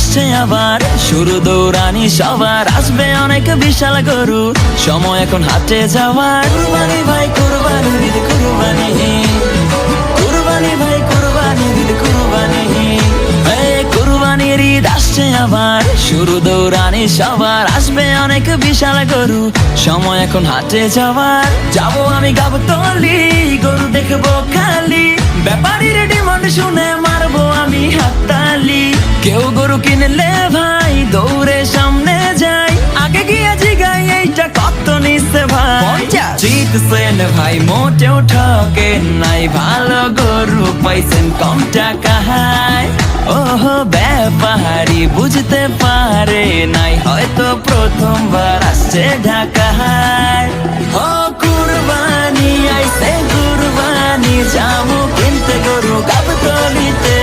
আসছে আবার, শুরু দৌড়ানি সবার, আসবে অনেক বিশাল গরু, সময় এখন হাটে যাওয়ার। কুরবানি ভাই কুরবানি, ঈদ কুরবানি, কুরবানি ভাই কুরবানি, ঈদ কুরবানি, কুরবানির ঈদ আসছে আবার, শুরু দৌড়ানি সবার, আসবে অনেক বিশাল গরু, সময় এখন হাটে যাওয়ার। যাবো আমি গাবতলী, গরু দেখবো খালি, ব্যাপারীর ডিমান্ড শুনে মারবো আমি হাততালি। কেউ গরু কিনলে ভাই দৌড়ে সামনে যাই, আগে গিয়ে জিগাই এইটা কত নিচ্ছে ভাই। জিতছেন ভাই মোটেও ঠকেন নাই, ভালো গরু পাইছেন কম টাকায়। ওহো ব্যাপারী বুঝতে পারে নাই, হয়তো প্রথমবার আসছে ঢাকায়। ও কুরবানি আইছে কুরবানি, যাবো কিনতে গরু গাবতলীতে।